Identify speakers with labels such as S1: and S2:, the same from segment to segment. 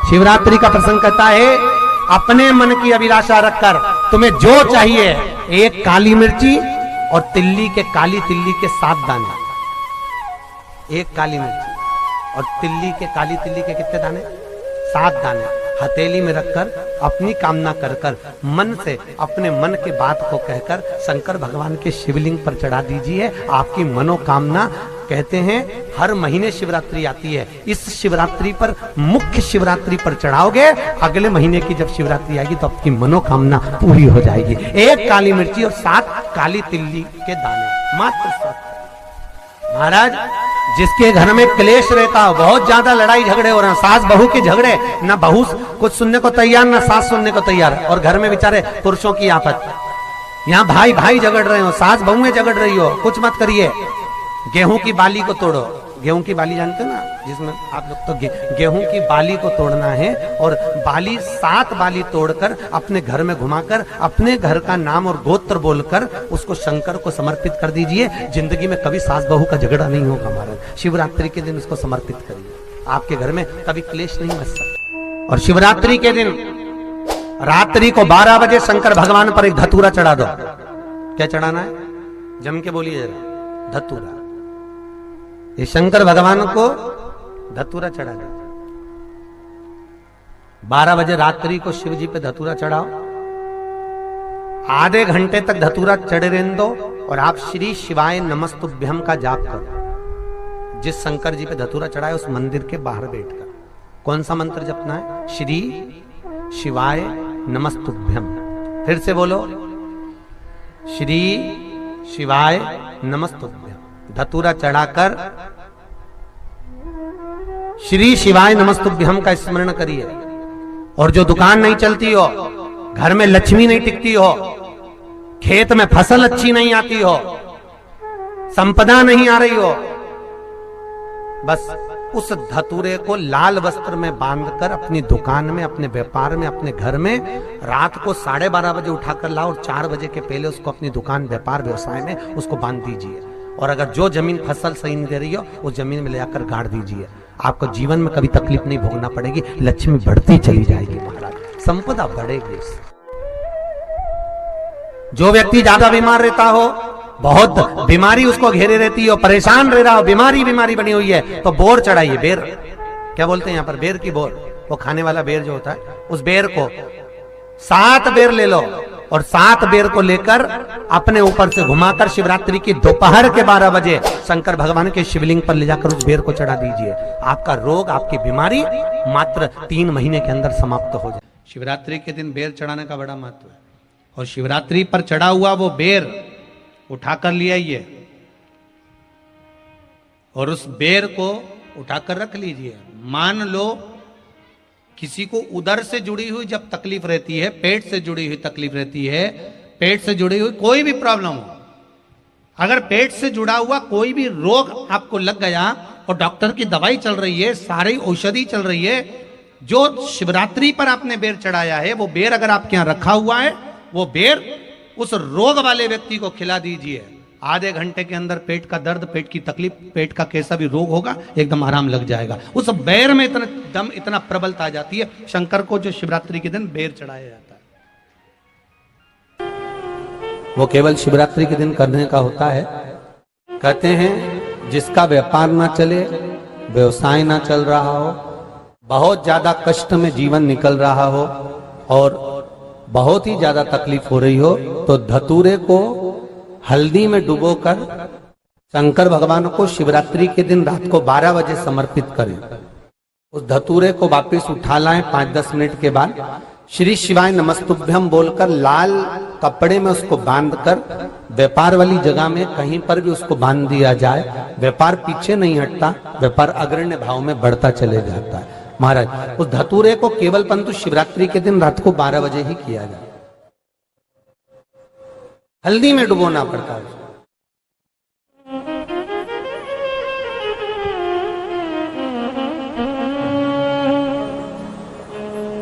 S1: शिवरात्रि का प्रसंग कहता है, अपने मन की अभिलाषा रखकर तुम्हें जो चाहिए, एक काली मिर्ची और तिल्ली के, काली तिल्ली के 7 दाने, एक काली मिर्ची और तिल्ली के, काली तिल्ली के कितने दाने? 7 दाने हथेली में रखकर अपनी कामना कर कर मन से अपने मन की बात को कहकर शंकर भगवान के शिवलिंग पर चढ़ा दीजिए। आपकी मनोकामना, कहते हैं हर महीने शिवरात्रि आती है, इस शिवरात्रि पर, मुख्य शिवरात्रि पर चढ़ाओगे, अगले महीने की जब शिवरात्रि आएगी तो आपकी मनोकामना पूरी हो जाएगी। एक काली मिर्ची और 7 काली तिल्ली के दाने, मात्र 7। महाराज, जिसके घर में क्लेश रहता हो, बहुत ज्यादा लड़ाई झगड़े हो रहे हैं, सास बहू के झगड़े, ना बहू कुछ सुनने को तैयार ना सास सुनने को तैयार, और घर में बेचारे पुरुषों की आफत, यहाँ भाई भाई झगड़ रहे हो, सास बहुएं झगड़ रही हो, कुछ मत करिए। गेहूं की बाली को तोड़ो, गेहूं की बाली जानते हो ना, जिसमें आप लोग तो गेहूं की बाली को तोड़ना है, और बाली 7 बाली तोड़कर अपने घर में घुमाकर अपने घर का नाम और गोत्र बोलकर उसको शंकर को समर्पित कर दीजिए। जिंदगी में कभी सास बहू का झगड़ा नहीं होगा महाराज। शिवरात्रि के दिन उसको समर्पित करिए, आपके घर में कभी क्लेश नहीं मच सकता। और शिवरात्रि के दिन रात्रि को 12 बजे शंकर भगवान पर एक धतूरा चढ़ा दो। क्या चढ़ाना है? जम के बोलिए जरा, धतूरा। ये शंकर भगवान को धतूरा चढ़ा दो। 12 बजे रात्रि को शिव जी पे धतूरा चढ़ाओ, आधे घंटे तक धतूरा चढ़े रहने दो, और आप श्री शिवाय नमस्तुभ्यम का जाप करो। जिस शंकर जी पे धतूरा चढ़ाए उस मंदिर के बाहर बैठकर कौन सा मंत्र जपना है? श्री शिवाय नमस्तुभ्यम। फिर से बोलो, श्री शिवाय नमस्तुभ्यम। धतूरा चढ़ाकर श्री शिवाय नमस्तुभ्यम का स्मरण करिए। और जो दुकान नहीं चलती हो, घर में लक्ष्मी नहीं टिकती हो, खेत में फसल अच्छी नहीं आती हो, संपदा नहीं आ रही हो, बस उस धतूरे को लाल वस्त्र में बांधकर अपनी दुकान में, अपने व्यापार में, अपने घर में रात को 12:30 बजे उठाकर लाओ, और 4 बजे के पहले उसको अपनी दुकान, व्यापार, व्यवसाय में उसको बांध दीजिए। और अगर जो जमीन फसल सही नहीं दे रही हो, उस जमीन में ले जाकर गाड़ दीजिए। आपको जीवन में कभी तकलीफ नहीं भोगना पड़ेगी, लक्ष्मी बढ़ती चली जाएगी महाराज, संपदा बढ़ेगी। जो व्यक्ति ज्यादा बीमार रहता हो, बहुत बीमारी उसको घेरे रहती हो, परेशान रह रहा हो, बीमारी बनी हुई है, तो बोर चढ़ाइए। बेर, क्या बोलते हैं यहाँ पर? बेर की बोर, वो खाने वाला बेर जो होता है, उस बेर को 7 बेर ले लो, और 7 बेर को लेकर अपने ऊपर से घुमाकर शिवरात्रि की दोपहर के 12 बजे शंकर भगवान के शिवलिंग पर ले जाकर उस बेर को चढ़ा दीजिए। आपका रोग, आपकी बीमारी मात्र 3 महीने के अंदर समाप्त हो जाए। शिवरात्रि के दिन बेर चढ़ाने का बड़ा महत्व है। और शिवरात्रि पर चढ़ा हुआ वो बेर उठाकर ले आइए, और उस बेर को उठाकर रख लीजिए। मान लो किसी को उदर से जुड़ी हुई जब तकलीफ रहती है, पेट से जुड़ी हुई तकलीफ रहती है, पेट से जुड़ी हुई कोई भी प्रॉब्लम हो, अगर पेट से जुड़ा हुआ कोई भी रोग आपको लग गया और डॉक्टर की दवाई चल रही है, सारी औषधि चल रही है, जो शिवरात्रि पर आपने बेर चढ़ाया है, वो बेर अगर आपके यहां रखा हुआ है, वो बेर उस रोग वाले व्यक्ति को खिला दीजिए। आधे घंटे के अंदर पेट का दर्द, पेट की तकलीफ, पेट का कैसा भी रोग होगा, एकदम आराम लग जाएगा। उस बेर में इतना दम, इतना प्रबलता आ जाती है शंकर को, जो शिवरात्रि के दिन बेर चढ़ाया जाता है। वो केवल शिवरात्रि के दिन करने का होता है। कहते हैं जिसका व्यापार ना चले, व्यवसाय ना चल रहा हो, बहुत ज्यादा कष्ट में जीवन निकल रहा हो और बहुत ही ज्यादा तकलीफ हो रही हो, तो धतूरे को हल्दी में डुबोकर शंकर भगवान को शिवरात्रि के दिन रात को 12 बजे समर्पित करें। उस धतूरे को वापस उठा लाएं 5-10 मिनट के बाद, श्री शिवाय नमस्तुभ्यम बोलकर लाल कपड़े में उसको बांधकर व्यापार वाली जगह में कहीं पर भी उसको बांध दिया जाए। व्यापार पीछे नहीं हटता, व्यापार अग्रण्य भाव में बढ़ता चले जाता है। महाराज, उस धतूरे को केवल परंतु शिवरात्रि के दिन रात को 12 बजे ही किया जाए, हल्दी में डुबोना पड़ता है।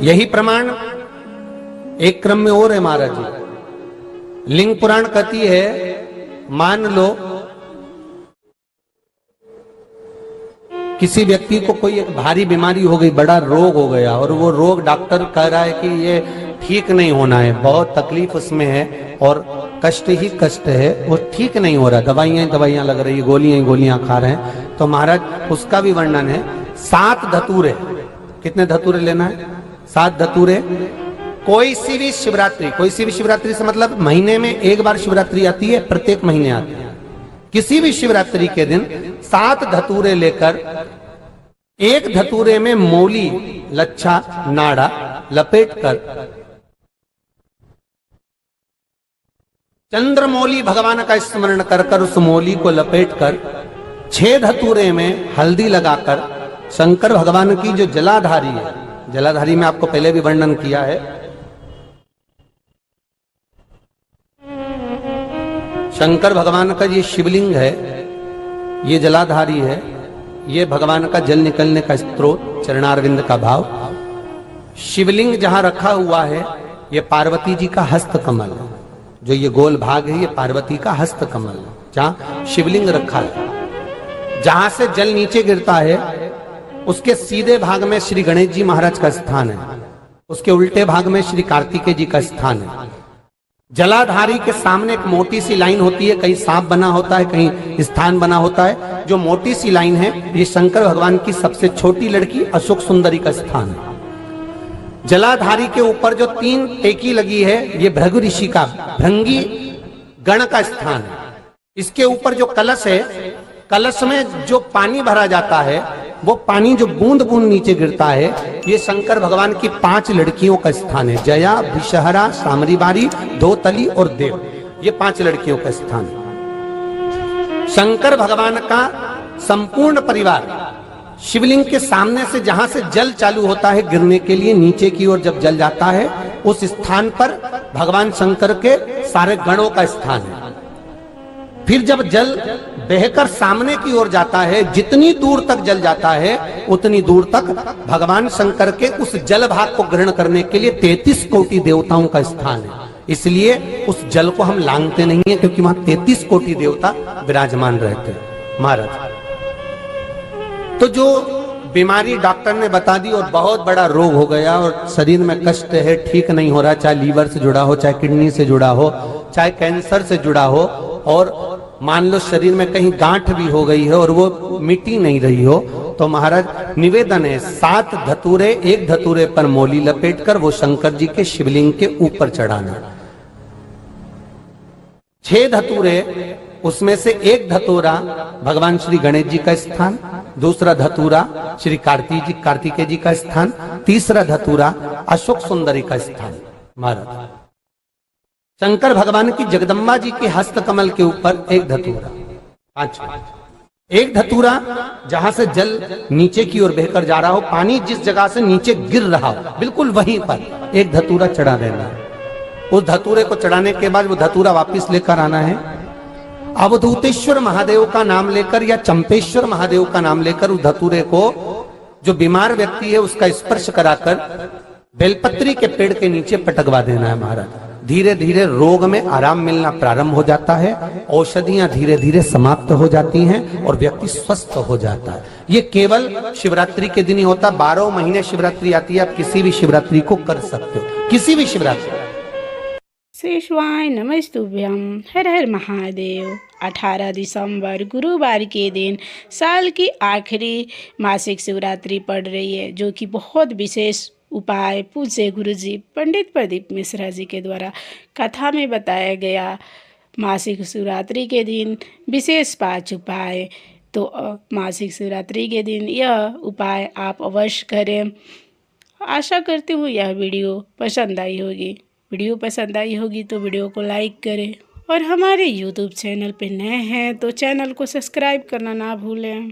S1: यही प्रमाण एक क्रम में और है महाराज जी। लिंग पुराण कहती है, मान लो किसी व्यक्ति को कोई एक भारी बीमारी हो गई, बड़ा रोग हो गया, और वो रोग डॉक्टर कह रहा है कि ये ठीक नहीं होना है, बहुत तकलीफ उसमें है और कष्ट ही कष्ट है, वो ठीक नहीं हो रहा, दवाइयां लग रही, गोलियां खा रहे हैं, तो महाराज उसका भी वर्णन है। 7 धतूरे, कितने धतूरे लेना है? 7 धतूरे। कोई सी भी शिवरात्रि से मतलब महीने में एक बार शिवरात्रि आती है, प्रत्येक महीने आती है। किसी भी शिवरात्रि के दिन 7 धतूरे लेकर, एक धतूरे में मौली, लच्छा, नाड़ा लपेटकर, चंद्रमौली भगवान का स्मरण कर उस मौली को लपेटकर 6 धतूरे में हल्दी लगाकर शंकर भगवान की जो जलाधारी है, जलाधारी में आपको पहले भी वर्णन किया है, शंकर भगवान का ये शिवलिंग है, ये जलाधारी है, ये भगवान का जल निकलने का स्रोत, चरणारविंद का भाव। शिवलिंग जहां रखा हुआ है ये पार्वती जी का हस्त कमल है, जो ये गोल भाग है ये पार्वती का हस्त कमल है, जहां शिवलिंग रखा है। जहां से जल नीचे गिरता है उसके सीधे भाग में श्री गणेश जी महाराज का स्थान है, उसके उल्टे भाग में श्री कार्तिकेय जी का स्थान है। जलाधारी के सामने एक मोटी सी लाइन होती है, कहीं सांप बना होता है, कहीं स्थान बना होता है। जो मोटी सी लाइन है ये शंकर भगवान की सबसे छोटी लड़की अशोक सुंदरी का स्थान है। जलाधारी के ऊपर जो 3 टेकी लगी है ये भृगु ऋषि का, भृंगी गण का स्थान है। इसके ऊपर जो कलश है, कलश में जो पानी भरा जाता है, वो पानी जो बूंद बूंद नीचे गिरता है, ये शंकर भगवान की 5 लड़कियों का स्थान है। जया, विषहरा, सामरीबारी, धोतली और देव, ये 5 लड़कियों का स्थान है। शंकर भगवान का संपूर्ण परिवार शिवलिंग के सामने से, जहां से जल चालू होता है गिरने के लिए नीचे की ओर जब जल जाता है, उस स्थान पर भगवान शंकर के सारे गणों का स्थान है। फिर जब जल बहकर सामने की ओर जाता है, जितनी दूर तक जल जाता है उतनी दूर तक भगवान शंकर के उस जल भाग को ग्रहण करने के लिए 33 कोटि देवताओं का स्थान है। इसलिए उस जल को हम लांघते नहीं है, क्योंकि वहां 33 कोटि देवता विराजमान रहते हैं महाराज। तो जो बीमारी डॉक्टर ने बता दी और बहुत बड़ा रोग हो गया और शरीर में कष्ट है, ठीक नहीं हो रहा, चाहे लीवर से जुड़ा हो, चाहे किडनी से जुड़ा हो, चाहे कैंसर से जुड़ा हो, और मान लो शरीर में कहीं गांठ भी हो गई है और वो मिटी नहीं रही हो, तो महाराज निवेदन है 7 धतूरे, एक धतूरे पर मौली लपेटकर वो शंकर जी के शिवलिंग के ऊपर चढ़ाना। 6 धतूरे, उसमें से एक धतूरा भगवान श्री गणेश जी का स्थान, दूसरा धतूरा श्री कार्तिकेय जी का स्थान, तीसरा धतूरा अशोक सुंदरी का स्थान। महाराज शंकर भगवान की जगदम्बा जी के हस्त कमल के ऊपर एक धतूरा, 5, एक धतूरा जहां से जल नीचे की ओर बहकर जा रहा हो, पानी जिस जगह से नीचे गिर रहा हो बिल्कुल वहीं पर एक धतूरा चढ़ा देना है। उस धतूरे को चढ़ाने के बाद वो धतूरा वापस लेकर आना है, अवधूतेश्वर महादेव का नाम लेकर या चंपेश्वर महादेव का नाम लेकर उस धतूरे को, जो बीमार व्यक्ति है उसका स्पर्श कराकर बेलपत्री के पेड़ के नीचे पटकवा देना है महाराज। धीरे धीरे रोग में आराम मिलना प्रारंभ हो जाता है, औषधियां धीरे धीरे समाप्त हो जाती हैं और व्यक्ति स्वस्थ हो जाता है। ये केवल शिवरात्रि के दिन ही होता, 12 महीने शिवरात्रि आती है, आप किसी भी शिवरात्रि को कर सकते हो, किसी भी शिवरात्रि।
S2: श्री शिवाय नमस्तुभ्यम, हर हर महादेव। 18 दिसंबर गुरुवार के दिन साल की आखिरी मासिक शिवरात्रि पड़ रही है, जो कि बहुत विशेष उपाय पूज्य गुरुजी पंडित प्रदीप मिश्रा जी के द्वारा कथा में बताया गया। मासिक शिवरात्रि के दिन विशेष 5 उपाय, तो मासिक शिवरात्रि के दिन यह उपाय आप अवश्य करें। आशा करती हूँ यह वीडियो पसंद आई होगी। वीडियो पसंद आई होगी तो वीडियो को लाइक करें, और हमारे YouTube चैनल पर नए हैं तो चैनल को सब्सक्राइब करना ना भूलें।